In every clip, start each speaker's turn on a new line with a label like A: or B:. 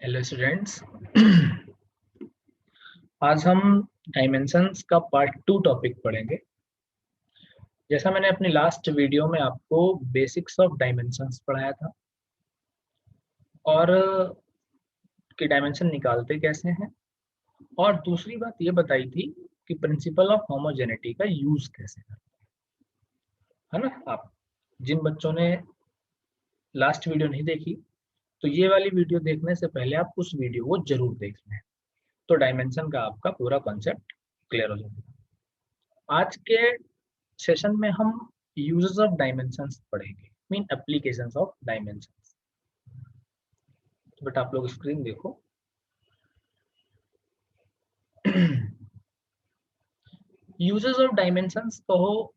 A: Hello students. आज हम dimensions का पार्ट 2 टॉपिक पढ़ेंगे। जैसा मैंने अपनी लास्ट वीडियो में आपको बेसिक्स ऑफ डायमेंशंस पढ़ाया था और कि डायमेंशन निकालते कैसे हैं, और दूसरी बात ये बताई थी कि प्रिंसिपल ऑफ होमोजेनिटी का यूज कैसे करते है ना। आप जिन बच्चों ने लास्ट वीडियो नहीं देखी तो ये वाली वीडियो देखने से पहले आप उस वीडियो को जरूर देख लें, तो डायमेंशन का आपका पूरा कॉन्सेप्ट क्लियर हो जाएगा। आज के सेशन में हम यूजेस ऑफ डायमेंशंस पढ़ेंगे, मीन एप्लीकेशंस ऑफ डायमेंशंस। तो बेटा आप लोग स्क्रीन देखो। यूजेस ऑफ डायमेंशंस कहो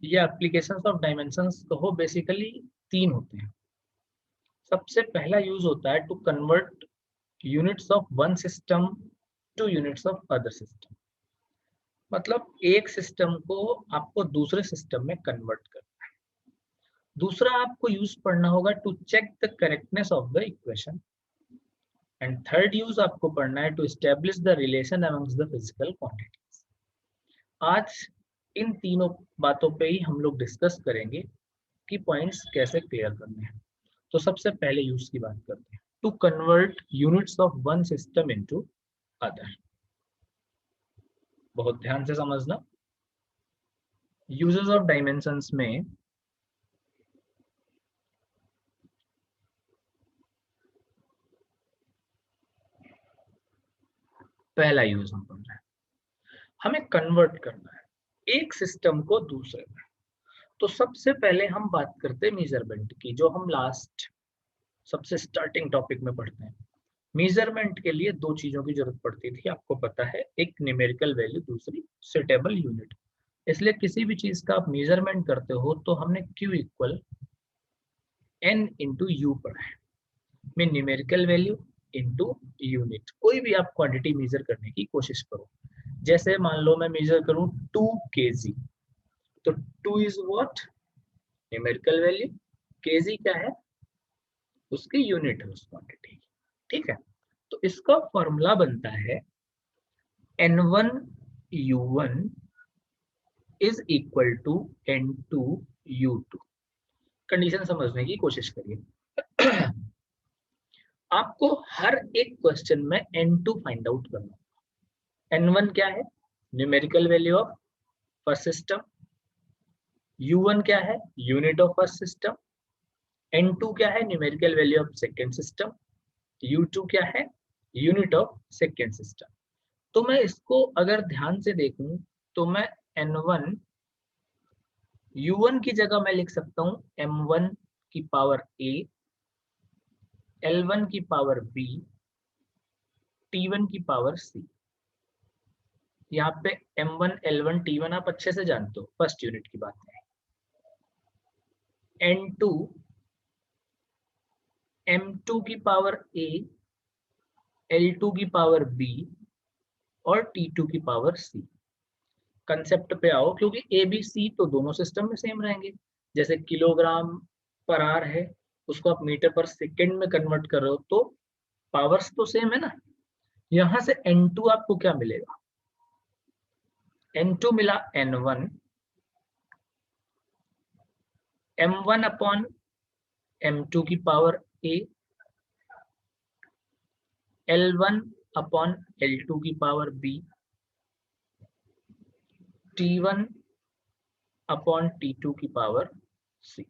A: या एप्लीकेशंस ऑफ डायमेंशंस कहो, बेसिकली तीन होते हैं। सबसे पहला यूज होता है to convert units of one system to units of other system. मतलब एक सिस्टम को आपको दूसरे सिस्टम में कन्वर्ट करना है। दूसरा आपको यूज पढ़ना होगा to check the correctness of the equation. And third use आपको पढ़ना है to establish the relation amongst the physical quantities. आज इन तीनों बातों पे ही हम लोग डिस्कस करेंगे कि पॉइंट्स कैसे क्लियर करने हैं। तो सबसे पहले यूज की बात करते हैं, to convert units of one system into other. बहुत ध्यान से समझना। यूजेस ऑफ डायमेंशंस में पहला यूज हम पढ़ रहे हैं, हमें कन्वर्ट करना है एक सिस्टम को दूसरे में। तो सबसे पहले हम बात करते हैं मेजरमेंट की, जो हम लास्ट सबसे स्टार्टिंग टॉपिक में पढ़ते हैं। मेजरमेंट के लिए दो चीजों की जरूरत पड़ती थी, आपको पता है, एक न्यूमेरिकल वैल्यू, दूसरी सुटेबल यूनिट। इसलिए किसी भी चीज का आप मेजरमेंट करते हो तो हमने Q equal N into you पढ़ा है, mean numerical value into unit. कोई भी आप क्वांटिटी मेजर करने की कोशिश करो, जैसे मान लो मैं मेजर करूं 2 kg, तो 2 is what, numerical value, kg क्या है, उसकी यूनिट है उस क्वांटिटी। ठीक है, तो इसका फॉर्मूला बनता है N1U1 is equal to N2U2। Condition समझने की कोशिश करिए। आपको हर एक क्वेश्चन में N2 फाइंड आउट करना होगा। N1 क्या है, numerical value of first system. U1 क्या है, unit of first system. N2 क्या है, numerical value of second system. U2 क्या है, यूनिट ऑफ सेकेंड सिस्टम। तो मैं इसको अगर ध्यान से देखूं तो मैं N1 U1 की जगह मैं लिख सकता हूं M1 की पावर A, L1 की पावर B, T1 की पावर C। यहाँ पे M1 L1 T1 आप अच्छे से जानते हो, फर्स्ट यूनिट की बात है। N2 M2 की पावर A, L2 की पावर B और T2 की पावर C। कंसेप्ट पे आओ, क्योंकि ए बी सी तो दोनों सिस्टम में सेम रहेंगे। जैसे किलोग्राम पर आर है, उसको आप मीटर पर सेकंड में कन्वर्ट कर रहे हो, तो पावर्स तो सेम है ना। यहां से N2 आपको क्या मिलेगा, N2 मिला N1, M1 अपॉन M2 की power A, L1 upon L2 की power B, T1 upon T2 की पावर C।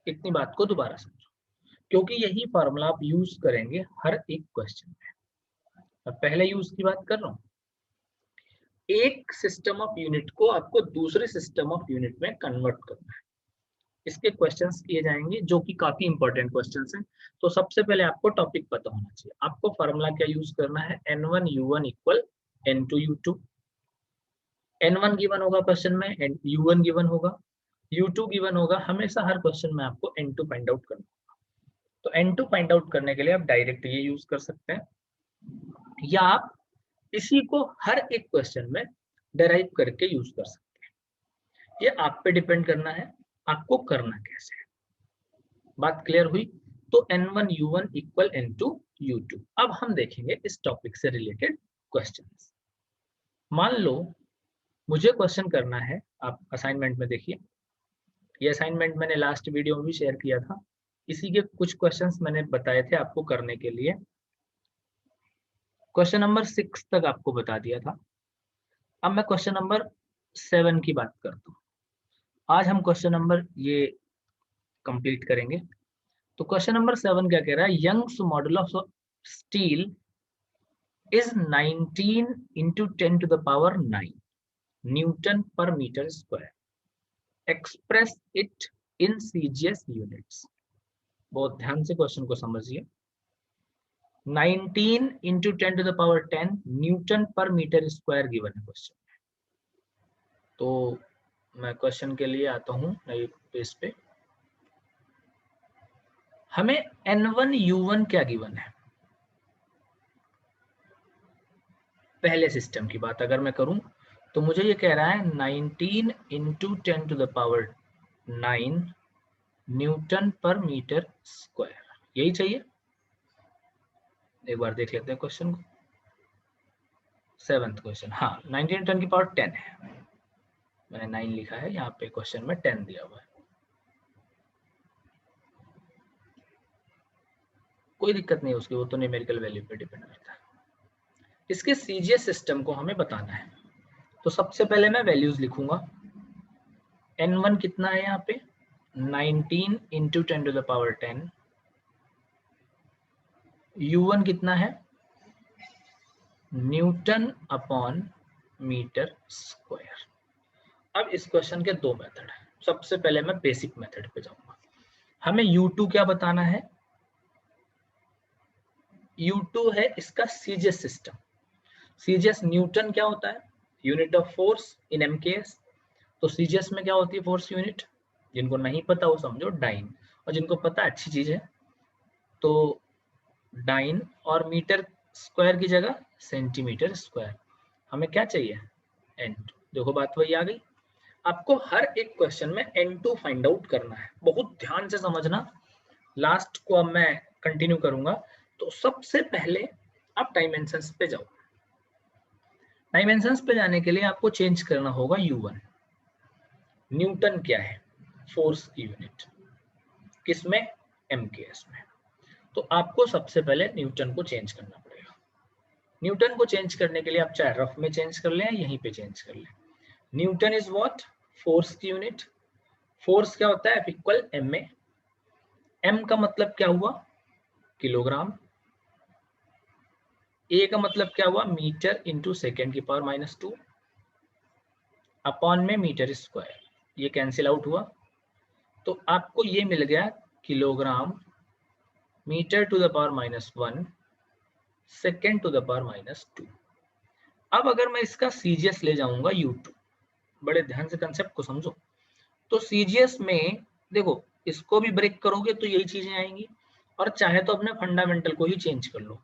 A: इतनी बात को दोबारा समझो, क्योंकि यही फॉर्मूला आप यूज करेंगे हर एक क्वेश्चन में। अब पहले यूज की बात कर रहा हूं, एक सिस्टम ऑफ यूनिट को आपको दूसरे सिस्टम ऑफ यूनिट में कन्वर्ट करना है। इसके क्वेश्चंस किए जाएंगे जो कि काफी इंपॉर्टेंट क्वेश्चंस हैं। तो सबसे पहले आपको टॉपिक पता होना चाहिए। आपको फॉर्मूला क्या यूज करना है, N1U1 equal N2U2। N1 given होगा क्वेश्चन में, U1 गिवन होगा, U2 गिवन होगा। हमेशा हर क्वेश्चन में आपको N2 फाइंड आउट करना होगा। तो N2 फाइंड आउट करने के लिए आप डायरेक्ट ये यूज कर सकते हैं, या आप इसी को हर एक क्वेश्चन में डेराइव करके यूज कर सकते हैं। ये आप पे डिपेंड करना है, आपको करना कैसे है। बात क्लियर हुई। तो N1U1 इक्वल N2 U2। अब हम देखेंगे इस टॉपिक से रिलेटेड क्वेश्चंस। मान लो मुझे क्वेश्चन करना है, आप असाइनमेंट में देखिए, ये असाइनमेंट मैंने लास्ट वीडियो में भी शेयर किया था, इसी के कुछ क्वेश्चंस मैंने बताए थे आपको करने के लिए। क्वेश्चन नंबर 6 तक आपको बता दिया था। अब मैं क्वेश्चन नंबर 7 की बात करता हूँ। आज हम क्वेश्चन नंबर ये कंप्लीट करेंगे। तो क्वेश्चन नंबर 7 क्या कह रहा है, Young's modulus of steel is 19 into 10 to the power 9 Newton per meter square. Express it in CGS units. बहुत ध्यान से क्वेश्चन को समझिए। 19 into 10 to the power 10 Newton पर मीटर स्क्वायर गिवन है क्वेश्चन। तो मैं क्वेश्चन के लिए आता हूं नए पेज पे। हमें N1 U1 क्या गिवन है? पहले सिस्टम की बात अगर मैं करूं तो मुझे ये कह रहा है 19 into 10 to the power 9 Newton पर मीटर स्क्वायर, यही चाहिए। एक बार देख लेते हैं क्वेश्चन को। 7th क्वेश्चन, हाँ 19 10 की पावर 10 है, मैंने 9 लिखा है, यहाँ पे क्वेश्चन में 10 दिया हुआ है। कोई दिक्कत नहीं उसकी, वो तो न्यूमेरिकल वैल्यू पे डिपेंड करता है। इसके सीजीएस सिस्टम को हमें बताना है। तो सबसे पहले मैं वैल्यूज लिखूंगा। N1 कितना है यहाँ पे, 19 into 10 to the power 10। U1 कितना है, न्यूटन अपॉन मीटर स्क्वायर। अब इस क्वेश्चन के दो मेथड हैं। सबसे पहले मैं बेसिक मेथड पे जाऊंगा। हमें U2 क्या बताना है, U2 है इसका सीजीएस सिस्टम। सीजीएस न्यूटन क्या होता है, unit of force in MKS. तो सीजीएस में क्या होती है फोर्स यूनिट, जिनको नहीं पता वो समझो डाइन, और जिनको पता अच्छी चीज है। तो डाइन और मीटर स्क्वायर की जगह सेंटीमीटर स्क्वायर। हमें क्या चाहिए, N2। देखो बात वही आ गई। आपको हर एक क्वेश्चन में N2 फाइंड आउट करना है, बहुत ध्यान से समझना। लास्ट को अब मैं कंटिन्यू करूंगा। तो सबसे पहले आप डायमेंशंस पे जाओ। डायमेंशंस पे जाने के लिए आपको चेंज करना होगा U1। न्यूटन क्या है, फोर्स की यूनिट, किसमें, एमकेएस में। तो आपको सबसे पहले न्यूटन को चेंज करना पड़ेगा। न्यूटन को चेंज करने के लिए आप चाहे रफ में चेंज कर लें, यहीं पे चेंज कर लें। न्यूटन इज व्हाट, फोर्स की यूनिट। फोर्स क्या होता है, इक्वल एम में। एम का मतलब क्या हुआ, किलोग्राम। ए का मतलब क्या हुआ, मीटर इंटू सेकेंड की पावर -2 अपॉन में मीटर स्क्वायर। ये कैंसिल आउट हुआ, तो आपको ये मिल गया kilogram metre to the power -1 second to the power -2। अब अगर मैं इसका सीजीएस ले जाऊंगा U2, बड़े ध्यान से कंसेप्ट को समझो। तो सीजीएस में देखो, इसको भी ब्रेक करोगे तो यही चीजें आएंगी, और चाहे तो अपने फंडामेंटल को ही चेंज कर लो।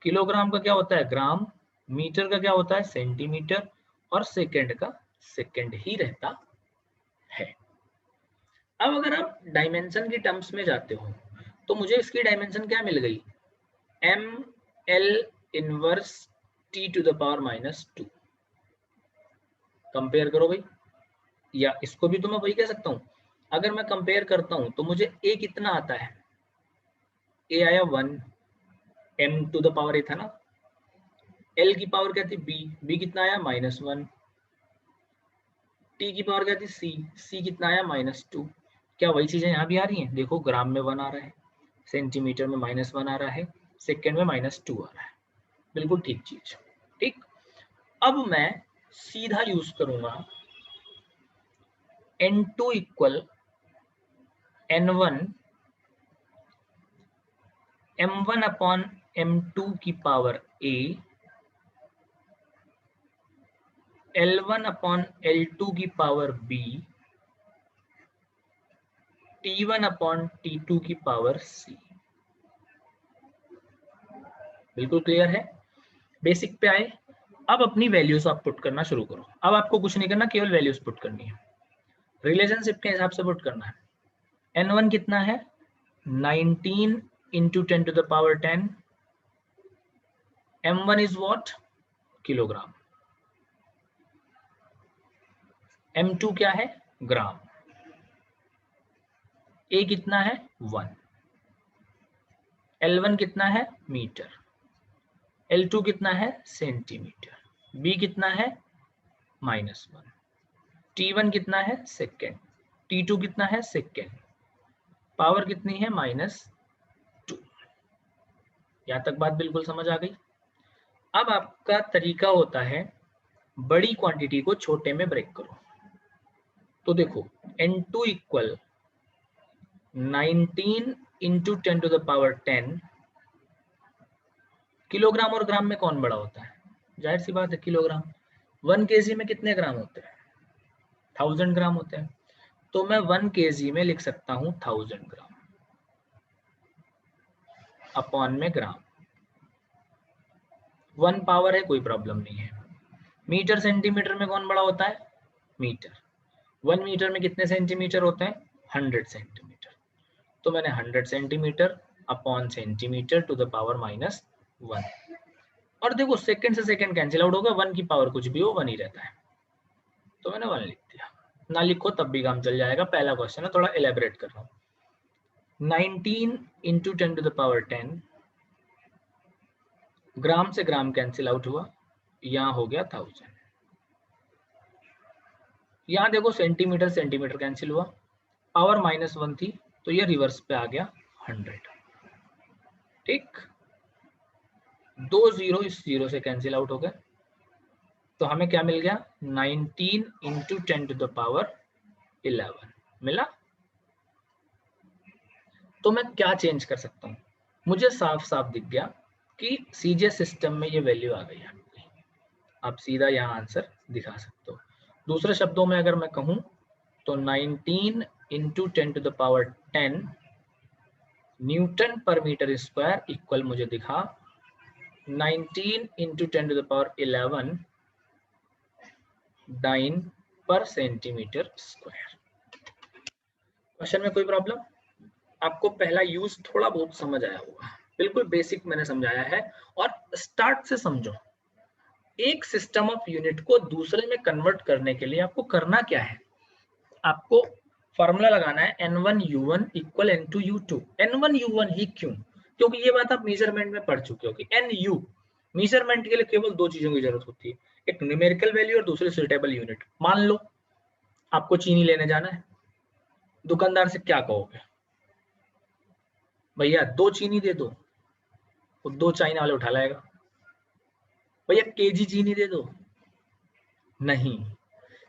A: किलोग्राम का क्या होता है, ग्राम। मीटर का क्या होता है, सेंटीमीटर। और सेकेंड का सेकेंड ही रहता है। अब अगर आप डायमेंशन की टर्म्स में जाते हो तो मुझे इसकी डायमेंशन क्या मिल गई, M L inverse T to the power -2। Compare करो भाई, या इसको भी तो मैं वही कह सकता हूँ। अगर मैं कंपेयर करता हूँ तो मुझे ए कितना आता है, ए आया 1, एम टू द पावर ए था ना। एल की पावर क्या थी, बी कितना आया -1। टी की पावर क्या थी, सी कितना आया -2। क्या वही चीजें यहाँ भी आ रही हैं, देखो ग्राम में 1 आ रहा है, सेंटीमीटर में -1 आ रहा है, सेकेंड में -2 आ रहा है। बिल्कुल ठीक चीज, ठीक। अब मैं सीधा यूज करूंगा N2 equal N1 M1 upon M2 की power A, L1 upon L2 की power B, T1 upon T2 की पावर C। बिल्कुल क्लियर है, बेसिक पे आए। अब अपनी वैल्यूज आप पुट करना शुरू करो। अब आपको कुछ नहीं करना, केवल वैल्यूज पुट करनी है, रिलेशनशिप के हिसाब से पुट करना है। N1 कितना है, 19 into 10 to the power 10 m1 is what, kilogram, m2 क्या है, ग्राम, a कितना है 1, L1 कितना है मीटर, L2 कितना है सेंटीमीटर, B कितना है -1, T1 कितना है सेकेंड, T2 कितना है सेकेंड, पावर कितनी है -2। यहां तक बात बिल्कुल समझ आ गई। अब आपका तरीका होता है बड़ी क्वांटिटी को छोटे में ब्रेक करो। तो देखो N2 इक्वल 19 इंटू 10⁻10, किलोग्राम और ग्राम में कौन बड़ा होता है, जाहिर सी बात है किलोग्राम। 1 kg में कितने ग्राम होते हैं, 1000 ग्राम होते हैं। तो मैं 1 kg में लिख सकता हूं 1000 ग्राम अपॉन में ग्राम, 1 पावर है, कोई प्रॉब्लम नहीं है। मीटर सेंटीमीटर में कौन बड़ा होता है, मीटर। 1 मीटर में कितने सेंटीमीटर होते हैं, 100 सेंटीमीटर। तो मैंने 100 centimetre upon centimetre to the power -1। और देखो सेकंड से सेकंड कैंसिल आउट होगा, 1 की पावर कुछ भी हो 1 ही रहता है, तो मैंने 1 लिख दिया। ना लिखो तब भी काम चल जाएगा, पहला क्वेश्चन है, थोड़ा एलेबरेट कर रहा हूँ। 19 इंटू 10⁻10, ग्राम से ग्राम कैंसिल आउट हुआ, यहाँ हो गया 1000। यहाँ देखो सेंटीमीटर सेंटीमीटर कैंसिल हुआ, पावर -1 थी तो ये रिवर्स पे आ गया 100। ठीक, 2 0 इस 0 से कैंसिल आउट हो गए, तो हमें क्या मिल गया, 19 इंटू 10⁻11 मिला। तो मैं क्या चेंज कर सकता हूँ, मुझे साफ साफ दिख गया कि सीजे सिस्टम में ये वैल्यू आ गई है। आप सीधा यहाँ आंसर दिखा सकते हो। दूसरे शब्दों में अगर मैं कहूँ तो 19 इंटू 10⁻10 न्यूटन पर मीटर स्क्वायर इक्वल मुझे दिखा 19 इंटू 10⁻11 डाइन पर सेंटीमीटर स्क्वायर। क्वेश्चन में कोई प्रॉब्लम, आपको पहला यूज थोड़ा बहुत समझ आया होगा, बिल्कुल बेसिक मैंने समझाया है। और स्टार्ट से समझो, एक सिस्टम ऑफ यूनिट को दूसरे में कन्वर्ट करने के लिए आपको करना क्या है, आपको फॉर्मूला लगाना है N1U1 इक्वल N2U2। N1U1 ही क्यों, क्योंकि ये बात आप मेजरमेंट में पढ़ चुके हो कि NU मेजरमेंट के लिए केवल 2 चीजों की जरूरत होती है, एक न्यूमेरिकल वैल्यू और दूसरी सुटेबल यूनिट। मान लो आपको चीनी लेने जाना है, दुकानदार से क्या कहोगे, भैया 2 चीनी दे दो, तो 2 चाइना वाले उठा लाएगा। भैया केजी चीनी दे दो, नहीं,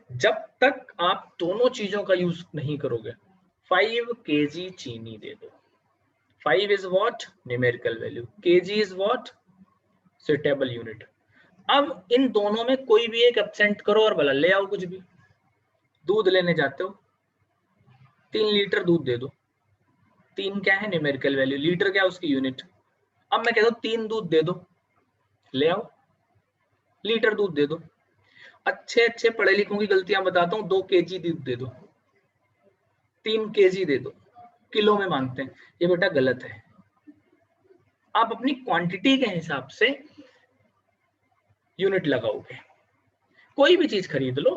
A: जब तक आप दोनों चीजों का यूज नहीं करोगे। 5 kg चीनी दे दो, 5 is what numerical value, kg is what suitable unit. अब इन दोनों में कोई भी एक एब्सेंट करो और भला ले आओ कुछ भी। दूध लेने जाते हो, 3 लीटर दूध दे दो, 3 क्या है न्यूमेरिकल वैल्यू, लीटर क्या उसकी यूनिट। अब मैं कहता हूं 3 दूध दे दो, ले आओ, लीटर दूध दे दो। अच्छे अच्छे पढ़े लिखों की गलतियां बताता हूँ, 2 kg दूध दे दो, 3 kg दे दो, किलो में मांगते हैं, ये बेटा गलत है। आप अपनी क्वांटिटी के हिसाब से यूनिट लगाओगे। कोई भी चीज खरीद लो,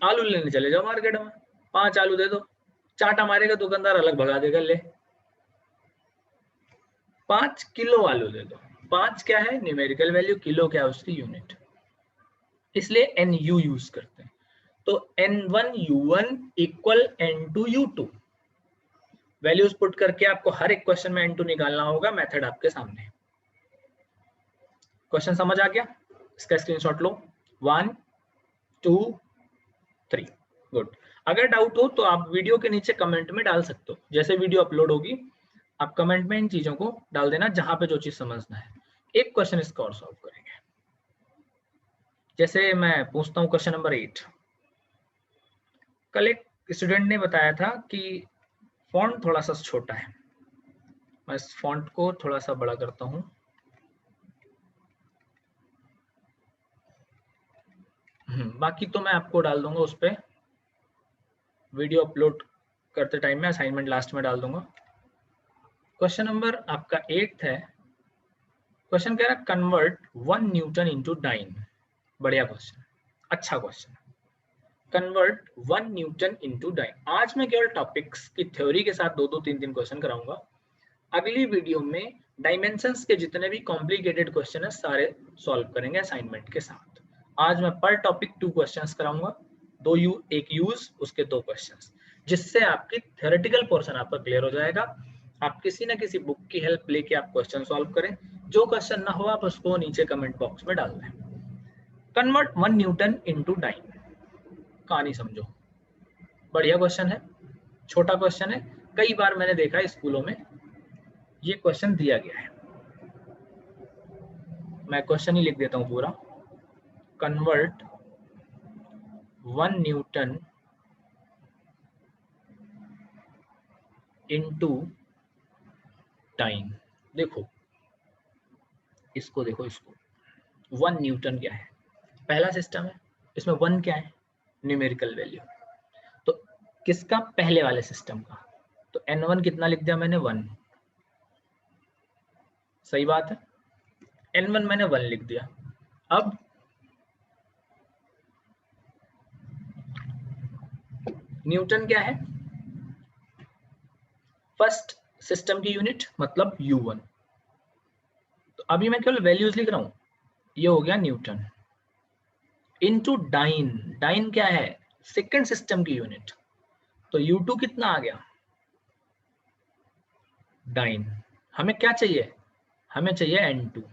A: आलू लेने चले जाओ मार्केट में, 5 आलू दे दो, चाटा मारेगा दुकानदार, अलग भगा देगा, ले 5 किलो आलू दे दो। 5 क्या है न्यूमेरिकल वैल्यू, किलो क्या है उसकी यूनिट, इसलिए NU यूज करते हैं। तो N1U1 equal N2U2, values put करके आपको हर एक क्वेश्चन में N2 निकालना होगा, मेथड आपके सामने। क्वेश्चन समझ आ गया, इसका स्क्रीनशॉट लो, 1 2 3, गुड। अगर डाउट हो तो आप वीडियो के नीचे कमेंट में डाल सकते हो, जैसे वीडियो अपलोड होगी आप कमेंट में इन चीजों को डाल देना, जहां पे जो चीज समझना है। एक क्वेश्चन इसका और सॉल्व करेंगे, जैसे मैं पूछता हूँ क्वेश्चन नंबर 8। कल एक स्टूडेंट ने बताया था कि फॉन्ट थोड़ा सा छोटा है, मैं इस फॉन्ट को थोड़ा सा बड़ा करता हूँ। बाकी तो मैं आपको डाल दूंगा उस पर, वीडियो अपलोड करते टाइम में असाइनमेंट लास्ट में डाल दूंगा। क्वेश्चन नंबर आपका 8 है, क्वेश्चन कह रहा है कन्वर्ट 1 न्यूटन इनटू डाइन। बढ़िया क्वेश्चन, अच्छा question. Convert 1 newton into dyne. आज मैं केवल टॉपिक्स की थ्योरी के साथ 2-3 क्वेश्चन कराऊंगा। अगली वीडियो में डायमेंशंस के जितने भी कॉम्प्लिकेटेड क्वेश्चन है सारे सॉल्व करेंगे असाइनमेंट के साथ। आज मैं पर टॉपिक 2 क्वेश्चंस कराऊंगा, एक यूज उसके 2 क्वेश्चंस, जिससे आपकी थ्योरेटिकल पोर्शन आपका क्लियर हो जाएगा। आप किसी ना किसी बुक की हेल्प लेके आप क्वेश्चन सॉल्व करें। जो क्वेश्चन ना हो आप उसको नीचे कमेंट बॉक्स में डाल दें। कन्वर्ट 1 न्यूटन इनटू डाइन, कहानी समझो। बढ़िया क्वेश्चन है, छोटा क्वेश्चन है, कई बार मैंने देखा है स्कूलों में ये क्वेश्चन दिया गया है। मैं क्वेश्चन ही लिख देता हूं पूरा। Convert 1 newton into time. देखो इसको, देखो इसको, 1 न्यूटन क्या है? पहला सिस्टम है, इसमें 1 क्या है? Numerical value. तो किसका? पहले वाले सिस्टम का। तो n1 कितना लिख दिया मैंने? 1। सही बात है, n1 मैंने 1 लिख दिया। अब न्यूटन क्या है? फर्स्ट सिस्टम की यूनिट, मतलब U1। तो अभी मैं केवल वैल्यूज लिख रहा हूं। ये हो गया न्यूटन इनटू डाइन। डाइन क्या है? सेकंड सिस्टम की यूनिट। तो U2 कितना आ गया? डाइन। हमें क्या चाहिए? हमें चाहिए N2।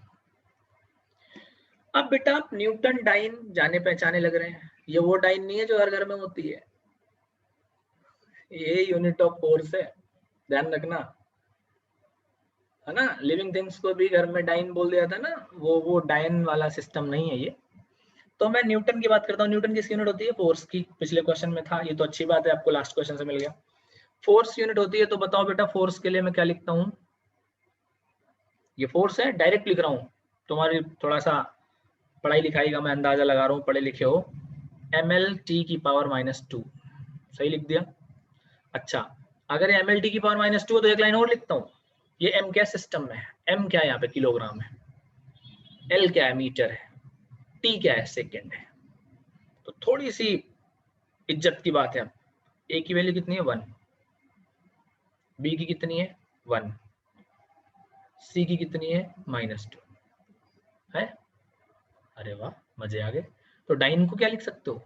A: अब बेटा आप न्यूटन डाइन जाने पहचाने लग रहे हैं। ये वो डाइन नहीं है जो हर घर में होती है, ये यूनिट ऑफ फोर्स है, ध्यान रखना, है ना। लिविंग थिंग्स को भी घर में डाइन बोल दिया था ना, वो डाइन वाला सिस्टम नहीं है ये। तो मैं न्यूटन की बात करता हूँ। न्यूटन किसकी यूनिट होती है? फोर्स की। पिछले क्वेश्चन में था ये, तो अच्छी बात है, आपको लास्ट क्वेश्चन से मिल गया। फोर्स यूनिट होती है। तो बताओ बेटा फोर्स के लिए मैं क्या लिखता हूँ? ये फोर्स है, डायरेक्ट लिख रहा हूँ। तुम्हारी थोड़ा सा पढ़ाई लिखाई का मैं अंदाजा लगा रहा हूँ, पढ़े लिखे हो। ml/t की पावर -2। सही लिख दिया। अच्छा, अगर ml/t की पावर -2 है तो एक लाइन और लिखता हूँ। ये m क्या सिस्टम में है? m क्या है यहाँ पे? किलोग्राम है। l क्या है? मीटर है। t क्या है? सेकेंड है। तो थोड़ी सी इज्जत की बात है। a की वैल्यू कितनी है? 1। b की कितनी है? 1। c की कितनी है? -2 है। अरे वाह, मजे आ गए। तो डाइन को क्या लिख सकते हो?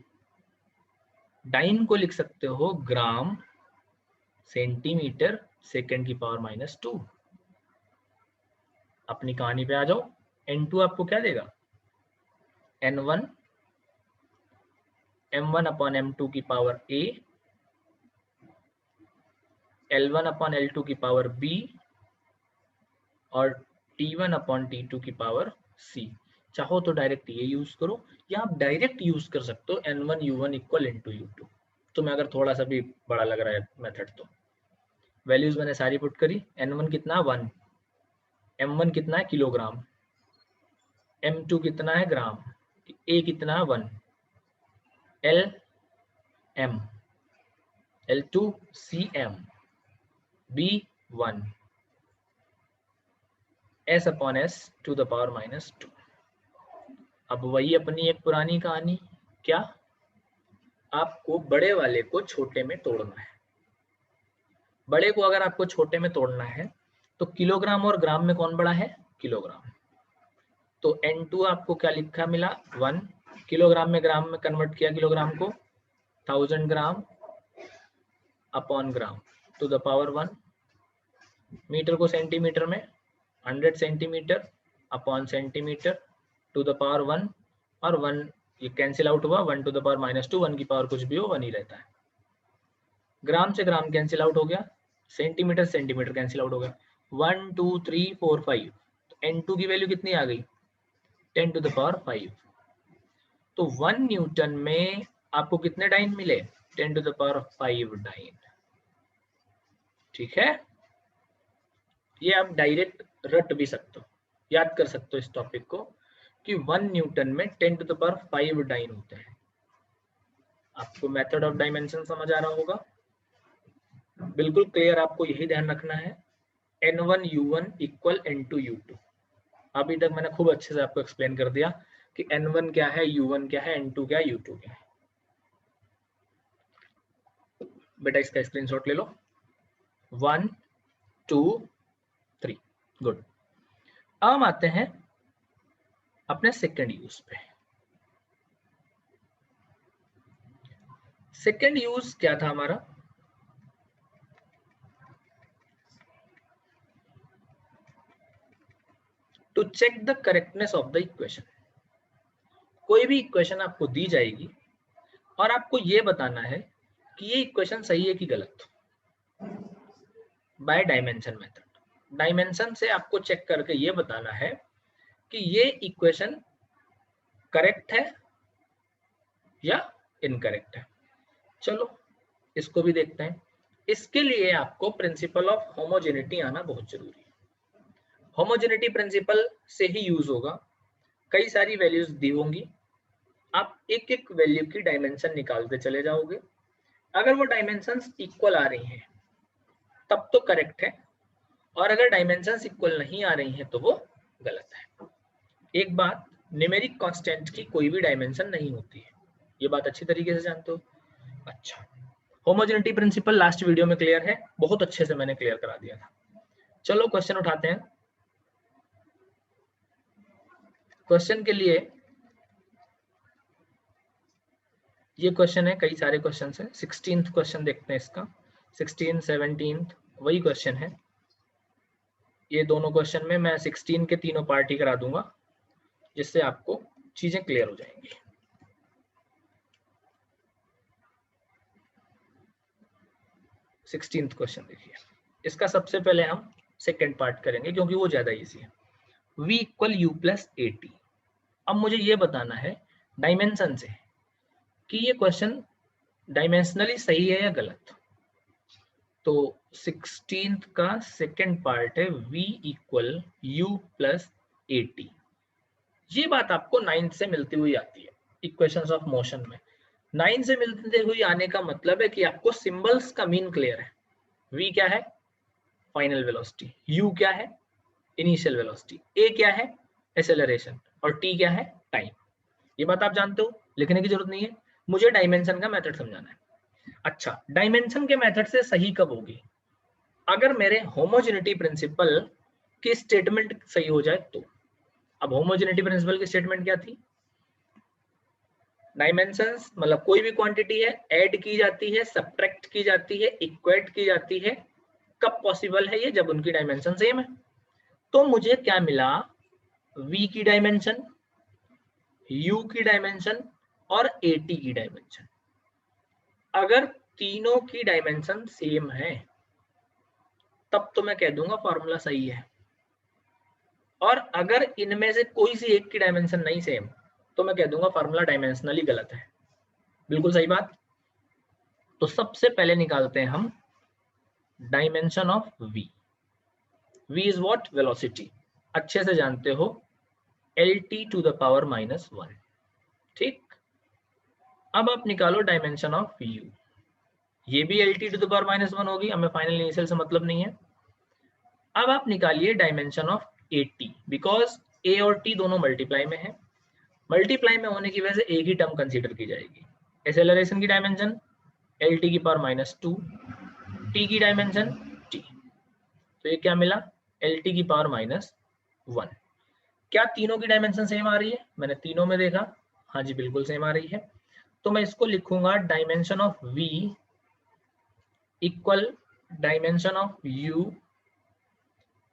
A: डाइन को लिख सकते हो ग्राम सेंटीमीटर सेकेंड की पावर -2। अपनी कहानी पे आ जाओ। N2 आपको क्या देगा? N1 M1 अपॉन M2 की power A, L1 upon L2 की पावर B और T1 अपॉन T2 की पावर C। चाहो तो डायरेक्ट ये यूज करो, या आप डायरेक्ट यूज कर सकते हो N1 U1 equal N2 U2। तुम्हें अगर थोड़ा सा भी बड़ा लग रहा है मेथड तो वैल्यूज मैंने सारी पुट करी। N1 कितना? 1। M1 कितना है? किलोग्राम। M2 कितना है? ग्राम। A कितना है? 1। L M, L2 CM, B 1, S upon S to the power -2। अब वही अपनी एक पुरानी कहानी। क्या? आपको बड़े वाले को छोटे में तोड़ना है। बड़े को अगर आपको छोटे में तोड़ना है तो किलोग्राम और ग्राम में कौन बड़ा है? किलोग्राम। तो N2 आपको क्या लिखा मिला? 1। किलोग्राम में ग्राम में कन्वर्ट किया किलोग्राम को, 1000 gram upon gram to the power 1। Metre को सेंटीमीटर में, 100 centimetre upon centimetre to the power 1। और 1 ये कैंसिल आउट हुआ, 1 टू द पावर -2, 1 की पावर कुछ भी हो 1 ही रहता है। ग्राम से ग्राम कैंसिल आउट हो गया, सेंटीमीटर सेंटीमीटर कैंसिल आउट हो गया। 1 2 3 4 5। तो N2 की वैल्यू कितनी आ गई? 10 टू द पावर 5। तो 1 न्यूटन में आपको कितने डाइन मिले? 10 टू द पावर 5 डाइन। ठीक है, ये आप डायरेक्ट रट भी सकते हो, याद कर सकते हो इस टॉपिक को कि 1 न्यूटन में 10 टू द पावर 5 डाइन होते हैं। आपको मेथड ऑफ डायमेंशन समझ आ रहा होगा, बिल्कुल क्लियर। आपको यही ध्यान रखना है, N1 U1 equal N2 U2। अभी तक मैंने खूब अच्छे से आपको एक्सप्लेन कर दिया कि N1 क्या है, U1 क्या है, N2 क्या है, U2 क्या है। बेटा इसका स्क्रीनशॉट ले लो। 1 2 3 गुड। अब हम आते हैं अपने सेकेंड यूज पे। सेकेंड यूज क्या था हमारा? To check the correctness of the equation. कोई भी इक्वेशन आपको दी जाएगी और आपको ये बताना है कि ये इक्वेशन सही है कि गलत, बाय डायमेंशन मेथड। डायमेंशन से आपको चेक करके ये बताना है कि ये इक्वेशन करेक्ट है या इनकरेक्ट है। चलो इसको भी देखते हैं। इसके लिए आपको प्रिंसिपल ऑफ होमोजेनिटी आना बहुत जरूरी है। होमोजेनिटी प्रिंसिपल से ही यूज होगा। कई सारी वैल्यूज दी होंगी, आप एक एक वैल्यू की डायमेंशन निकालते चले जाओगे। अगर वो डायमेंशंस इक्वल आ रही हैं तब तो करेक्ट है, और अगर डायमेंशंस इक्वल नहीं आ रही हैं तो वो गलत है। एक बात, न्यूमेरिक कांस्टेंट की कोई भी डायमेंशन नहीं होती है, ये बात अच्छी तरीके से जानते हो। अच्छा, होमोजेनिटी प्रिंसिपल लास्ट वीडियो में क्लियर है, बहुत अच्छे से मैंने क्लियर करा दिया था। चलो क्वेश्चन उठाते हैं। क्वेश्चन के लिए ये क्वेश्चन है, कई सारे क्वेश्चन है। 16th क्वेश्चन देखते हैं इसका। 16 17 वही क्वेश्चन है। ये दोनों क्वेश्चन में मैं 16 के तीनों पार्ट ही करा दूंगा, जिससे आपको चीजें क्लियर हो जाएंगी। सिक्सटीन्थ क्वेश्चन देखिए। इसका सबसे पहले हम सेकेंड पार्ट करेंगे क्योंकि वो ज्यादा इजी है। v equal you plus A T. अब मुझे ये बताना है डायमेंशन से कि ये क्वेश्चन डायमेंशनली सही है या गलत। तो 16th का सेकेंड पार्ट है v equal you plus A T. ये बात आपको 9th से मिलती हुई आती है इक्वेशंस ऑफ मोशन में। 9 से मिलती हुई आने का मतलब है कि आपको सिंबल्स का मीन क्लियर है। v क्या है? Final velocity. u क्या है? Initial velocity. a क्या है? एक्सेलरेशन। और t क्या है? टाइम। ये बात आप जानते हो, लिखने की जरूरत नहीं है। मुझे डायमेंशन का मेथड समझाना है। अच्छा, डायमेंशन के मेथड से सही कब होगी? अगर मेरे होमोजेनिटी प्रिंसिपल की स्टेटमेंट सही हो जाए तो। अब होमोजेनिटी प्रिंसिपल की स्टेटमेंट क्या थी? डायमेंशंस मतलब कोई भी क्वांटिटी है, ऐड की जाती है, सब्ट्रैक्ट की जाती है, इक्वेट की जाती है। कब पॉसिबल है ये? जब उनकी डायमेंशन सेम है। तो मुझे क्या मिला? v की डायमेंशन, u की डायमेंशन और at की डायमेंशन। अगर तीनों की डायमेंशन सेम है तब तो मैं कह दूंगा फॉर्मूला सही है। और अगर इनमें से कोई सी एक की डायमेंशन नहीं सेम तो मैं कह दूंगा फॉर्मूला डायमेंशनली गलत है। बिल्कुल सही बात। तो सबसे पहले निकालते हैं हम dimension of v। v is what? Velocity. अच्छे से जानते हो, lt टू द पावर -1। ठीक। अब आप निकालो डायमेंशन ऑफ u। ये भी lt टू द पावर -1 होगी, हमें फाइनल इनिशियल से मतलब नहीं है। अब आप निकालिए dimension of at, because a और t दोनों मल्टीप्लाई में है। मल्टीप्लाई में होने की वजह से एक ही टर्म कंसीडर की जाएगी। एक्सेलरेशन की डायमेंशन lt की पावर -2, t की डायमेंशन t। तो ये क्या मिला? lt की पावर -1। क्या तीनों की डायमेंशन सेम आ रही है? मैंने तीनों में देखा, हाँ जी बिल्कुल सेम आ रही है। तो मैं इसको लिखूंगा dimension of v equal dimension of u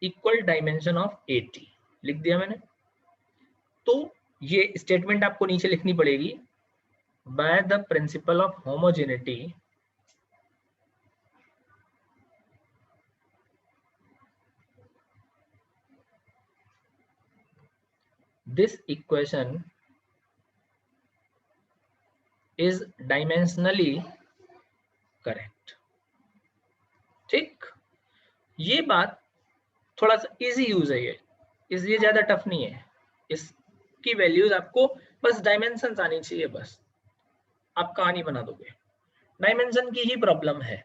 A: equal dimension of at। लिख दिया मैंने। तो ये स्टेटमेंट आपको नीचे लिखनी पड़ेगी। By the principle of homogeneity this equation is dimensionally correct। ठीक। ये बात थोड़ा सा इजी यूज है, ये ज्यादा टफ नहीं है। इसकी वैल्यूज आपको बस डायमेंशन आनी चाहिए, बस आप कहानी बना दोगे। डायमेंशन की ही प्रॉब्लम है।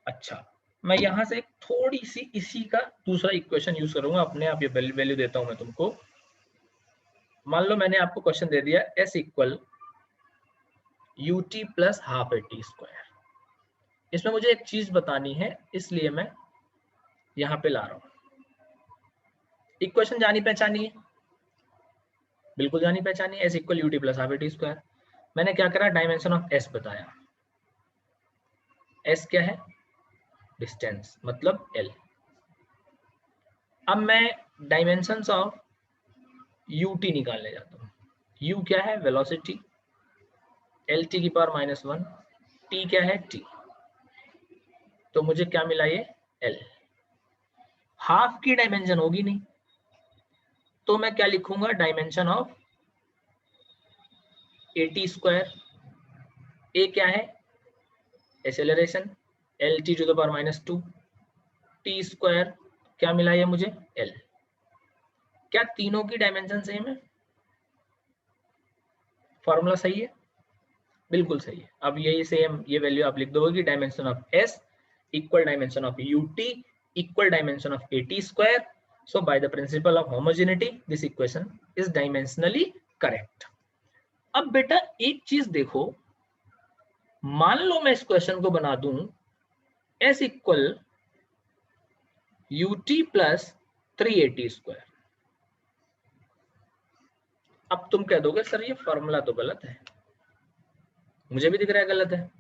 A: अच्छा, मैं यहाँ से थोड़ी सी इसी का दूसरा इक्वेशन यूज करूंगा, अपने आप ये वैल्यू देता हूं मैं तुमको। मान लो मैंने आपको क्वेश्चन दे दिया s equal ut plus half at square. इसमें मुझे एक चीज बतानी है, इसलिए मैं यहां पे ला रहा हूं। इक्वेशन जानी पहचानी है, बिल्कुल जानी पहचानी है, s equal ut plus half at square. मैंने क्या करा, डायमेंशन ऑफ s बताया। s क्या है, डिस्टेंस, मतलब l। अब मैं डायमेंशंस ऑफ ut निकालने जाता हूँ। u क्या है, वेलोसिटी, l t की पावर -1, t क्या है, t। तो मुझे क्या मिला, ये l। हाफ की डायमेंशन होगी नहीं, तो मैं क्या लिखूंगा, dimension of at square. a क्या है, acceleration, l t to the power -2, t square क्या मिला ये मुझे, l। क्या तीनों की डायमेंशन सेम है, फॉर्मूला सही है, बिल्कुल सही है। अब यही सेम ये वैल्यू आप लिख दोगे कि dimension of s equal dimension of ut equal dimension of at square. So by the principle of homogeneity this equation is dimensionally correct. अब बेटा एक चीज देखो, मान लो मैं इस क्वेश्चन को बना दूं s equal ut plus 3at square. अब तुम कह दोगे सर ये फॉर्मूला तो गलत है, मुझे भी दिख रहा है गलत है,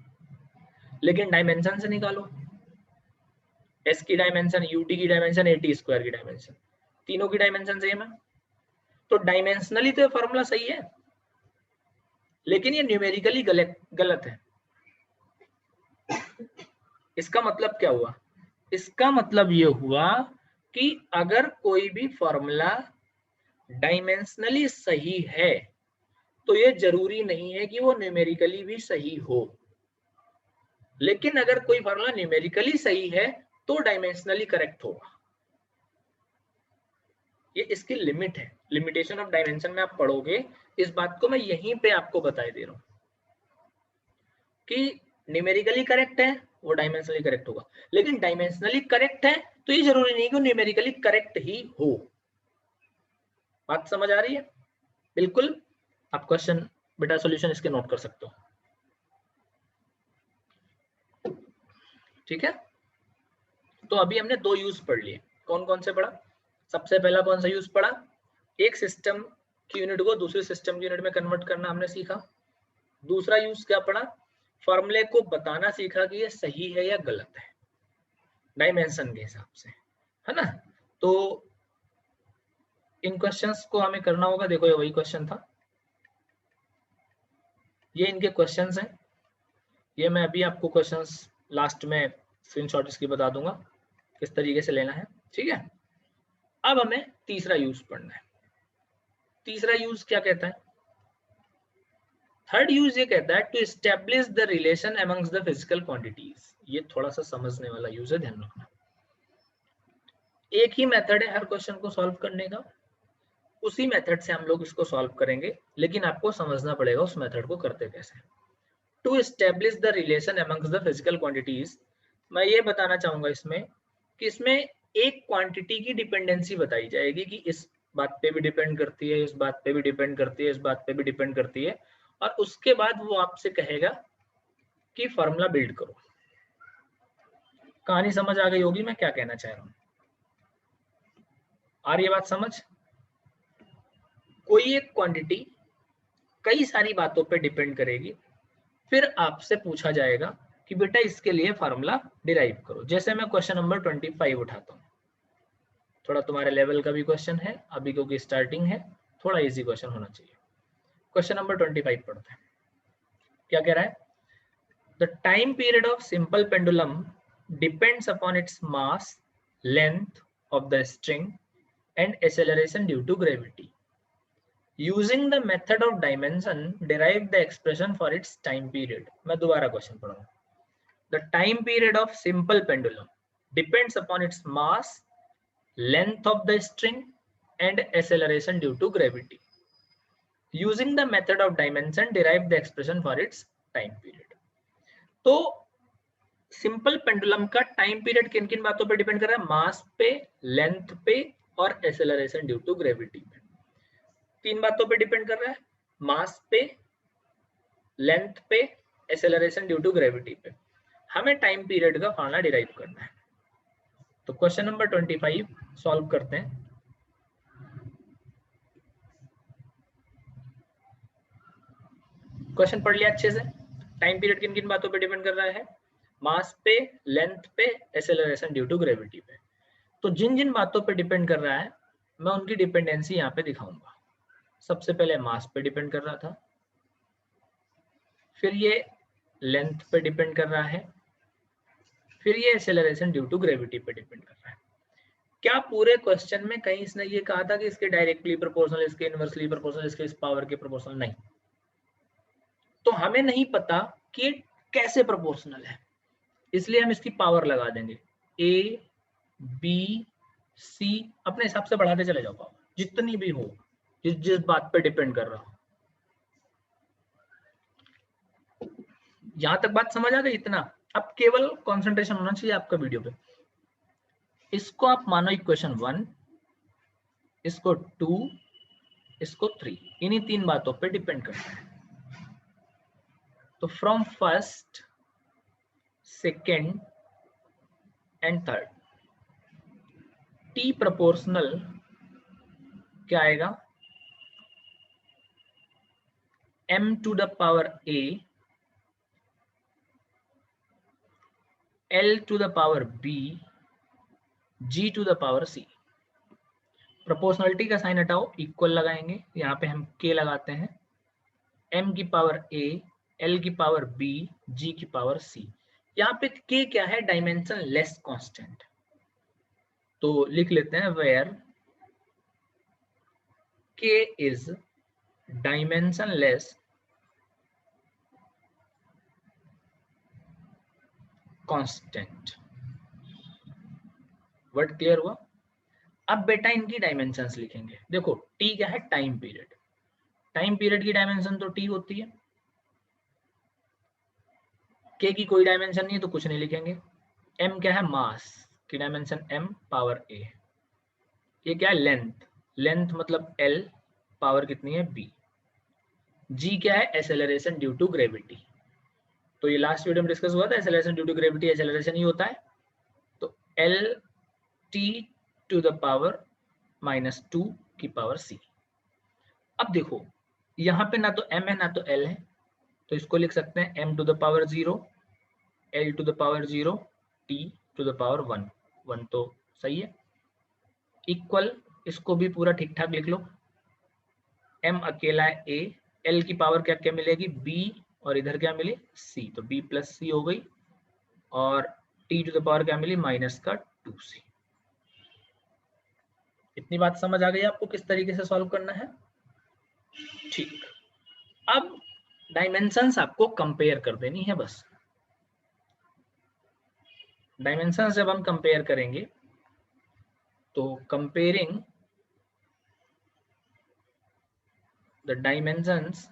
A: लेकिन डायमेंशन से निकालो। s की डायमेंशन, ut की डायमेंशन, at स्क्वायर की डायमेंशन, तीनों की डायमेंशन सेम है, तो डायमेंशनली तो फॉर्मूला सही है, लेकिन ये न्यूमेरिकली गलत है। इसका मतलब क्या हुआ, इसका मतलब ये हुआ कि अगर कोई भी फॉर्मूला डायमेंशनली सही है तो ये जरूरी नहीं है कि वो न्यूमेरिकली भी सही हो, लेकिन अगर कोई फॉर्मूला न्यूमेरिकली सही है तो डायमेंशनली करेक्ट होगा। ये इसकी लिमिट है, लिमिटेशन ऑफ डायमेंशन में आप पढ़ोगे, इस बात को मैं यहीं पे आपको बता दे रहा हूं कि न्यूमेरिकली करेक्ट है वो डायमेंशनली करेक्ट होगा, लेकिन डायमेंशनली करेक्ट है तो ये जरूरी नहीं कि न्यूमेरिकली करेक्ट ही हो। बात समझ आ रही है, बिल्कुल। आप क्वेश्चन बेटा सॉल्यूशन इसके नोट कर सकते हो, ठीक है। तो अभी हमने दो यूज पढ़ लिए, कौन कौन से पढ़ा, सबसे पहला कौन सा यूज पढ़ा, एक सिस्टम की यूनिट को दूसरे सिस्टम की यूनिट में कन्वर्ट करना हमने सीखा। दूसरा यूज क्या पढ़ा, फॉर्मूले को बताना सीखा कि ये सही है या गलत है डायमेंशन के हिसाब से, है ना। तो इन क्वेश्चंस को हमें करना होगा, देखो ये वही क्वेश्चन था, ये इनके क्वेश्चंस हैं। ये मैं अभी आपको क्वेश्चंस लास्ट में स्क्रीनशॉट इसकी बता दूंगा किस तरीके से लेना है, ठीक है। अब हमें तीसरा यूज पढ़ना है। तीसरा यूज क्या कहता है, थर्ड यूज ये कहता है to establish the relation amongst the physical quantities. ये थोड़ा सा समझने वाला यूज है, ध्यान रखना। एक ही मेथड है हर क्वेश्चन को सॉल्व करने का, उसी मेथड से हम लोग इसको सॉल्व करेंगे, लेकिन आपको समझना पड़ेगा उस मेथड को करते कैसे। To establish the relation amongst the physical quantities, मैं ये बताना चाहूंगा इसमें कि इसमें एक क्वांटिटी की डिपेंडेंसी बताई जाएगी कि इस बात पे भी डिपेंड करती है, इस बात पे भी डिपेंड करती है, इस बात पे भी डिपेंड करती है, और उसके बाद वो आपसे कहेगा कि फॉर्मूला बिल्ड करो। कहानी समझ आ गई होगी मैं क्या कहना चाह रहा हूँ, आ रही है बात समझ। कोई एक क्वांटिटी कई सारी बातों पे डिपेंड करेगी, फिर आपसे पूछा जाएगा कि बेटा इसके लिए फार्मूला डिराइव करो। जैसे मैं क्वेश्चन नंबर 25 उठाता हूँ, थोड़ा तुम्हारे लेवल का भी क्वेश्चन है अभी क्योंकि स्टार्टिंग है, थोड़ा इजी क्वेश्चन होना चाहिए। क्वेश्चन नंबर 25 पढ़ते हैं, क्या कह रहा है, the time period of simple pendulum depends upon its mass, length of the string and acceleration due to gravity. Using the method of dimension, derive the expression for its time period. मैं दोबारा question पढ़ूंगा। The time period of simple pendulum depends upon its mass, length of the string, and acceleration due to gravity. Using the method of dimension, derive the expression for its time period. तो simple pendulum का time period किन किन बातों पे depend कर रहा है? मास पे, लेंथ पे और एक्सेलरेशन ड्यू टू ग्रेविटी पे। तीन बातों पे डिपेंड कर रहा है, मास पे, लेंथ पे, एक्सेलरेशन ड्यू टू ग्रेविटी पे। हमें टाइम पीरियड का फॉर्मूला डिराइव करना है। तो क्वेश्चन नंबर 25 सॉल्व करते हैं। क्वेश्चन पढ़ लिया अच्छे से। टाइम पीरियड किन किन बातों पे डिपेंड कर रहा है? मास पे, लेंथ पे, एक्सेलरेशन ड्यू टू ग्रेविटी पे। तो जिन जिन बातों पे डिपेंड कर रहा है मैं उनकी डिपेंडेंसी यहाँ पे दिखाऊंगा। सबसे पहले मास पे डिपेंड कर रहा था, फिर ये लेंथ पे डिपेंड कर रहा है, फिर ये एक्सेलरेशन ड्यू टू ग्रेविटी पे डिपेंड कर रहा है। क्या पूरे क्वेश्चन में कहीं इसने ये कहा था कि इसके डायरेक्टली प्रोपोर्शनल, इसके इनवर्सली प्रोपोर्शनल, इसके इस पावर के प्रोपोर्शनल? नहीं। तो हमें नहीं पता कि कैसे प्रोपोर्शनल है, इसलिए हम इसकी पावर लगा देंगे। ए, बी, सी, अपने हिसाब से बढ़ाते चले जाओ पावर, जितनी भी हो, जिस जिस बात पे डिपेंड कर रहा हो। यहां तक बात समझ आ गई? इतना अब केवल कंसंट्रेशन होना चाहिए आपका वीडियो पे। इसको आप मानो इक्वेशन 1, इसको 2, इसको 3, इन्हीं तीन बातों पे डिपेंड करता है। तो from first, second and third, T proportional क्या आएगा? m to the power a, l to the power b, g to the power c। Proportionality का साइन हटाओ, इक्वल लगाएंगे, यहाँ पे हम k लगाते हैं, m की पावर a, l की पावर b, g की पावर c। यहाँ पे k क्या है? Dimensionless constant. तो लिख लेते हैं where k is dimensionless constant. Word clear हुआ? अब बेटा इनकी डायमेंशंस लिखेंगे। देखो t क्या है? Time period. टाइम पीरियड की डायमेंशन तो t होती है, k की कोई डायमेंशन नहीं है तो कुछ नहीं लिखेंगे। m क्या है? मास की डायमेंशन m पावर a। ये क्या है? लेंथ, लेंथ मतलब l, पावर कितनी है? b। g क्या है? Acceleration due to gravity. तो ये लास्ट वीडियो में डिस्कस हुआ था, acceleration due to gravity acceleration ही होता है। तो l t to the power -2 की पावर c। अब देखो यहाँ पे ना तो m है ना तो l है, तो इसको लिख सकते हैं m to the power 0, l to the power 0, t to the power 1। 1 तो सही है। इक्वल, इसको भी पूरा ठीक ठाक लिख लो। m अकेला है a, l की पावर क्या क्या मिलेगी? b, और इधर क्या मिली? c, तो b प्लस c हो गई, और t टू द पावर क्या मिली? -2c। इतनी बात समझ आ गई आपको किस तरीके से सॉल्व करना है? ठीक। अब डायमेंशंस आपको कंपेयर कर देनी है बस। डायमेंशंस जब हम कंपेयर करेंगे तो comparing the dimensions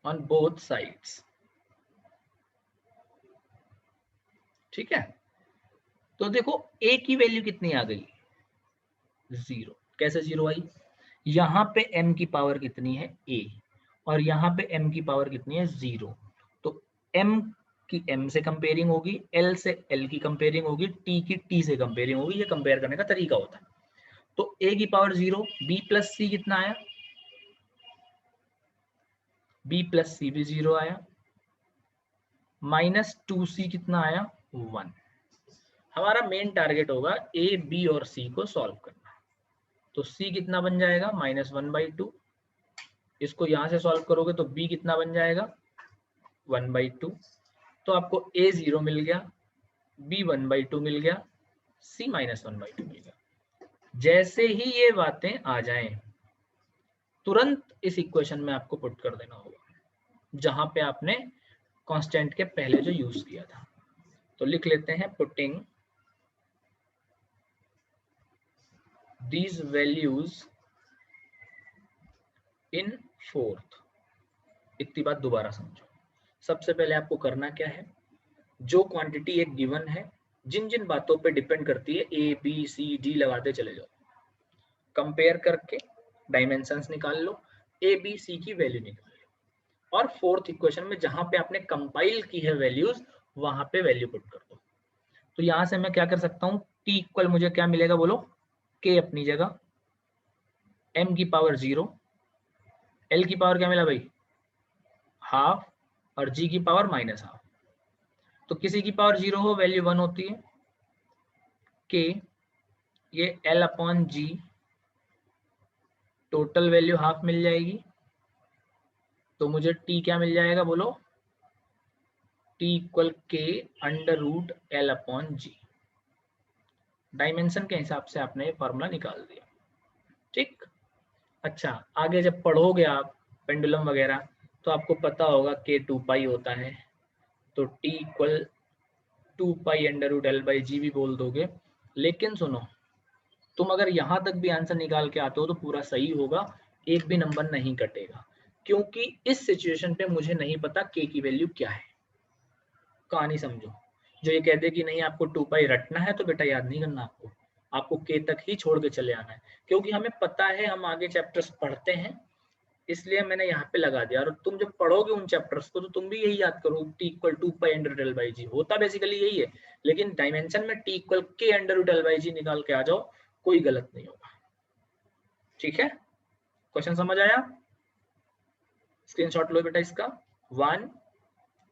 A: on both sides, ठीक है। तो देखो a की वैल्यू कितनी आ गई? 0। कैसे 0 आई? यहाँ पे m की पावर कितनी है? a, और यहाँ पे m की पावर कितनी है? 0। तो m की m से कंपेयरिंग होगी, l से l की कंपेयरिंग होगी, t की t से कंपेयरिंग होगी। ये कंपेयर करने का तरीका होता है। तो a की पावर 0, b प्लस c कितना आया? b प्लस c भी 0 आया, -2c कितना आया? 1। हमारा मेन टारगेट होगा a, b और c को सॉल्व करना। तो c कितना बन जाएगा? -1/2। इसको यहां से सॉल्व करोगे तो b कितना बन जाएगा? 1/2। तो आपको a 0 मिल गया, b 1/2 मिल गया, c -1/2 मिल गया। जैसे ही ये बातें आ जाएं तुरंत इस इक्वेशन में आपको पुट कर देना होगा जहां पे आपने कांस्टेंट के पहले जो यूज किया था। तो लिख लेते हैं putting these values in fourth। इतनी बात दोबारा समझो। सबसे पहले आपको करना क्या है, जो क्वांटिटी एक गिवन है, जिन जिन बातों पे डिपेंड करती है ए बी सी डी लगाते चले जाओ, कंपेयर करके डायमेंशंस निकाल लो, ए बी सी की वैल्यू निकाल लो, और फोर्थ इक्वेशन में जहां पे आपने कंपाइल की है वैल्यूज वहां पे वैल्यू पुट कर दो। तो यहां से मैं क्या कर सकता हूँ, टी इक्वल मुझे क्या मिलेगा बोलो, के अपनी जगह, एम की पावर 0, एल की पावर क्या मिला भाई हाफ, और जी की पावर -हाफ। तो किसी की पावर 0 हो वैल्यू 1 होती है, के ये एल अपॉन जी, टोटल वैल्यू हाफ मिल जाएगी, तो मुझे टी क्या मिल जाएगा बोलो, टी इक्वल के अंडर रूट एल अपॉन जी। डायमेंशन के हिसाब से आपने ये फॉर्मूला निकाल दिया, ठीक। अच्छा, आगे जब पढ़ोगे आप पेंडुलम वगैरह तो आपको पता होगा के 2 पाई होता है, तो T equal 2 pi under root L by G भी बोल दोगे। लेकिन सुनो, तुम अगर यहाँ तक भी आंसर निकाल के आते हो तो पूरा सही होगा, एक भी नंबर नहीं कटेगा, क्योंकि इस सिचुएशन पे मुझे नहीं पता के की वैल्यू क्या है। कहानी समझो, जो ये कहते कि नहीं आपको 2 पाई रटना है तो बेटा याद नहीं करना, आपको के तक ही छोड़ के चले आना है, क्योंकि हमें पता है हम आगे चैप्टर्स पढ़ते हैं, इसलिए मैंने यहाँ पे लगा दिया। और तुम जब पढ़ोगे उन चैप्टर्स को तो तुम भी यही याद करो, T equal 2 pi under root L by G होता बेसिकली यही है, लेकिन डायमेंशन में टी इक्वल के under root L by G निकाल के आ जाओ, कोई गलत नहीं होगा। ठीक है, क्वेश्चन समझ आया? स्क्रीनशॉट लो बेटा इसका, 1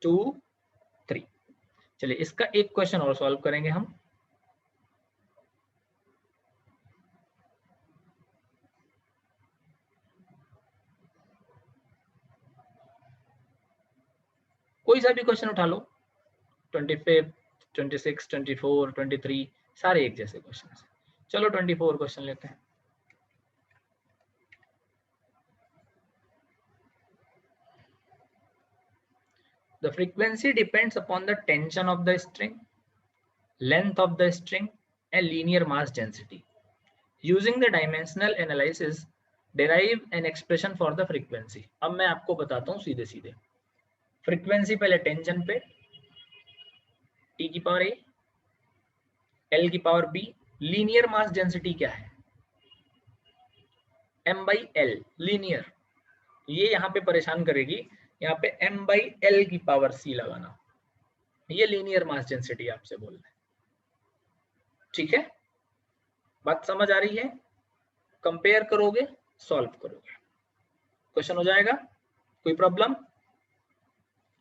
A: 2 3। चलिए इसका एक क्वेश्चन और सॉल्व करेंगे हम। कोई सा भी क्वेश्चन उठा लो, 25, 26, 24, 23 सारे एक जैसे क्वेश्चन है। चलो 24 क्वेश्चन लेते हैं। The frequency depends upon the tension of the string, length of the string and linear mass density. Using the dimensional analysis, derive an expression for the frequency. अब मैं आपको बताता हूँ सीधे सीधे। फ्रीक्वेंसी पहले टेंशन पे, टी की पावर ए, एल की power B, linear mass density क्या है, एम बाई एल, लीनियर। ये यहाँ पे परेशान करेगी, यहाँ पे एम बाई एल की पावर सी लगाना, ये लीनियर मास डेंसिटी आपसे बोल रहे हैं। ठीक है, बात समझ आ रही है? कंपेयर करोगे, सॉल्व करोगे, क्वेश्चन हो जाएगा। कोई प्रॉब्लम?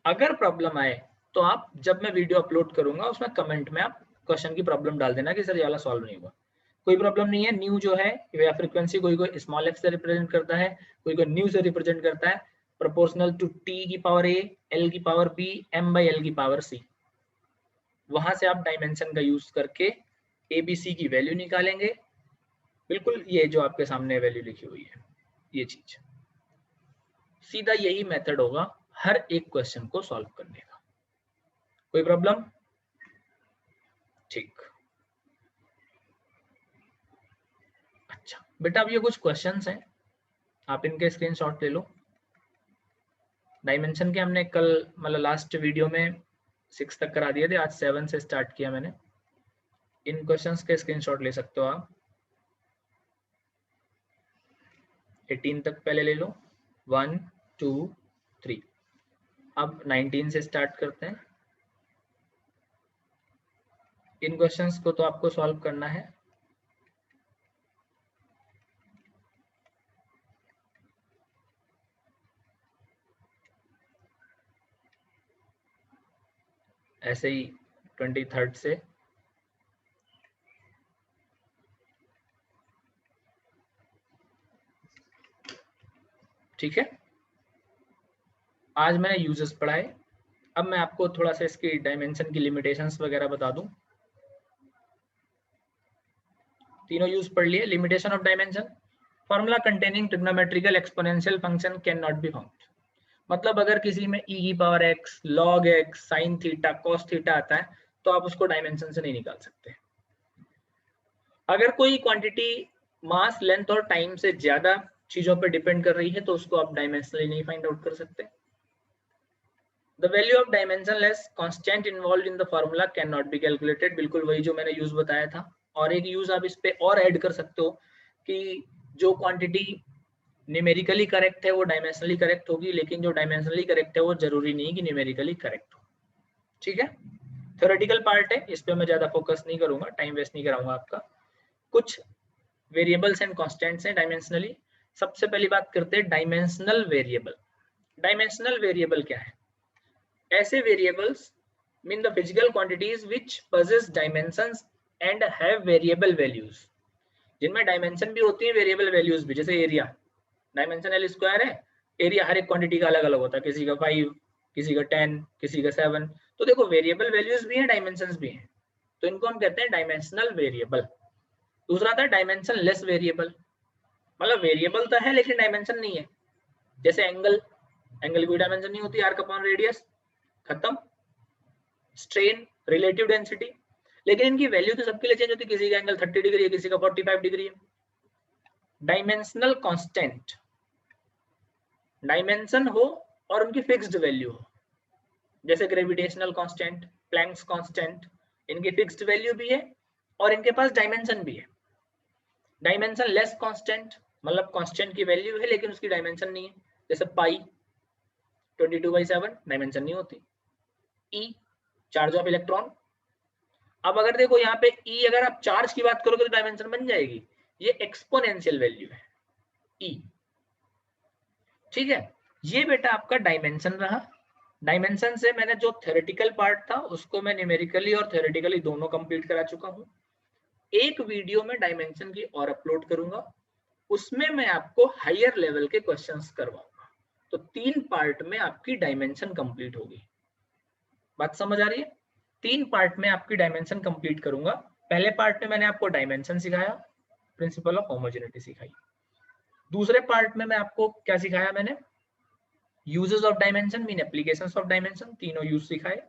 A: अगर प्रॉब्लम आए तो आप जब मैं वीडियो अपलोड करूंगा उसमें कमेंट में आप क्वेश्चन की प्रॉब्लम डाल देना कि सर ये वाला सॉल्व नहीं हुआ। कोई प्रॉब्लम नहीं है। न्यू जो है या फ्रीक्वेंसी कोई कोई स्मॉल एफ से रिप्रेजेंट करता है, कोई कोई न्यू से रिप्रेजेंट करता है, प्रोपोर्शनल टू टी की पावर ए, एल की power B, M by L की पावर सी। वहां से आप डायमेंशन का यूज करके ए बी सी की वैल्यू निकालेंगे। बिल्कुल ये जो आपके सामने वैल्यू लिखी हुई है ये चीज, सीधा यही मेथड होगा हर एक क्वेश्चन को सॉल्व करने का। कोई प्रॉब्लम? ठीक। अच्छा बेटा, अब ये कुछ क्वेश्चंस हैं, आप इनके स्क्रीनशॉट ले लो। डायमेंशन के हमने कल मतलब लास्ट वीडियो में 6 तक करा दिए थे, आज 7 से स्टार्ट किया मैंने। इन क्वेश्चंस के स्क्रीनशॉट ले सकते हो आप। 18 तक पहले ले लो, 1 2 3। अब 19 से स्टार्ट करते हैं। इन क्वेश्चंस को तो आपको सॉल्व करना है। ऐसे ही 23 से ठीक है। आज मैंने यूजेस पढ़ाए, अब मैं आपको थोड़ा सा इसकी डायमेंशन की लिमिटेशंस वगैरह बता दूं। तीनों यूज पढ़ लिए। Limitation of dimension, formula containing trigonometrical exponential function can not be found. मतलब अगर किसी में e की power x, log x, sin theta, cos theta आता है तो आप उसको डायमेंशन से नहीं निकाल सकते। अगर कोई क्वांटिटी मास, लेंथ और टाइम से ज्यादा चीजों पर डिपेंड कर रही है तो उसको आप डायमेंशनली नहीं फाइंड आउट कर सकते। The value of dimensionless constant involve in the formula can not be calculated, बिल्कुल वही जो मैंने यूज बताया था। और एक यूज आप इस पे और ऐड कर सकते हो कि जो क्वांटिटी न्यूमेरिकली करेक्ट है वो डायमेंशनली करेक्ट होगी, लेकिन जो डायमेंशनली करेक्ट है वो जरूरी नहीं कि न्यूमेरिकली करेक्ट हो। ठीक है, थ्योरेटिकल पार्ट है, इस पे मैं ज्यादा फोकस नहीं करूंगा, टाइम वेस्ट नहीं कराऊंगा आपका। कुछ वेरिएबल्स एंड कांस्टेंट्स हैं डायमेंशनली। सबसे पहली बात करते हैं डायमेंशनल वेरिएबल। डायमेंशनल वेरिएबल क्या है? ऐसे variables mean the physical quantities which possess dimensions and have variable values, जिनमें डायमेंशन भी होती है, वेरिएबल वैल्यूज भी। जैसे एरिया, डायमेंशन एल स्क्वायर है, एरिया हर एक क्वांटिटी का अलग अलग होता है, किसी का 5, किसी का 10, किसी का 7। तो देखो वेरिएबल वैल्यूज भी हैं, डायमेंशंस भी हैं, तो इनको हम कहते हैं डायमेंशनल वेरिएबल। दूसरा था डायमेंशन लेस वेरिएबल, मतलब वेरिएबल तो है लेकिन डायमेंशन नहीं है। जैसे एंगल, एंगल की डायमेंशन नहीं होती, आर्क अपॉन रेडियस, खत्म। स्ट्रेन, रिलेटिव डेंसिटी, लेकिन इनकी वैल्यू तो सबके लिए चेंज होती है, किसी का एंगल 30 डिग्री है, किसी का 45 डिग्री है। डायमेंशनल कांस्टेंट, डायमेंशन हो और उनकी फिक्स्ड वैल्यू हो, जैसे ग्रेविटेशनल कांस्टेंट, प्लैंक्स कांस्टेंट, इनकी फिक्स्ड वैल्यू भी है और इनके पास डायमेंशन भी है। डायमेंशन लेस कांस्टेंट, मतलब कांस्टेंट की वैल्यू है लेकिन उसकी डायमेंशन नहीं है, जैसे पाई 22/7, डायमेंशन नहीं होती। ई, चार्ज ऑफ इलेक्ट्रॉन। अब अगर देखो यहाँ पे ई, अगर आप चार्ज की बात करोगे तो डायमेंशन बन जाएगी, ये एक्सपोनेंशियल वैल्यू है ई। ठीक है, ये बेटा आपका डायमेंशन रहा। डायमेंशन से मैंने जो थ्योरेटिकल पार्ट था उसको मैं न्यूमेरिकली और थ्योरेटिकली दोनों कंप्लीट करा चुका हूँ। एक वीडियो में डायमेंशन की और अपलोड करूंगा, उसमें मैं आपको हायर लेवल के क्वेश्चंस करवाऊंगा। तो 3 पार्ट में आपकी डायमेंशन कंप्लीट होगी। बात समझ आ रही है? 3 पार्ट में आपकी डायमेंशन कंप्लीट करूंगा। पहले पार्ट में मैंने आपको डायमेंशन सिखाया, प्रिंसिपल ऑफ होमोजेनिटी सिखाई। दूसरे पार्ट में मैं आपको क्या सिखाया मैंने? Uses of dimension mean applications of dimension, तीनों यूज सिखाए,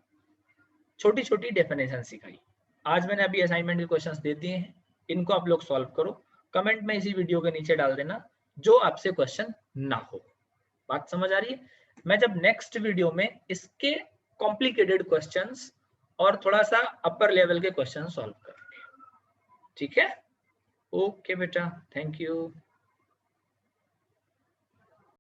A: छोटी छोटी डेफिनेशन सिखाई। आज मैंने अभी असाइनमेंट के क्वेश्चंस दे दिए हैं, इनको आप लोग सॉल्व करो, कमेंट में इसी वीडियो के नीचे डाल देना जो आपसे क्वेश्चन ना हो। बात समझ आ रही है? मैं जब नेक्स्ट वीडियो में इसके कॉम्प्लिकेटेड क्वेश्चंस और थोड़ा सा अपर लेवल के क्वेश्चन सॉल्व करेंगे। ठीक है, ओके बेटा, थैंक यू।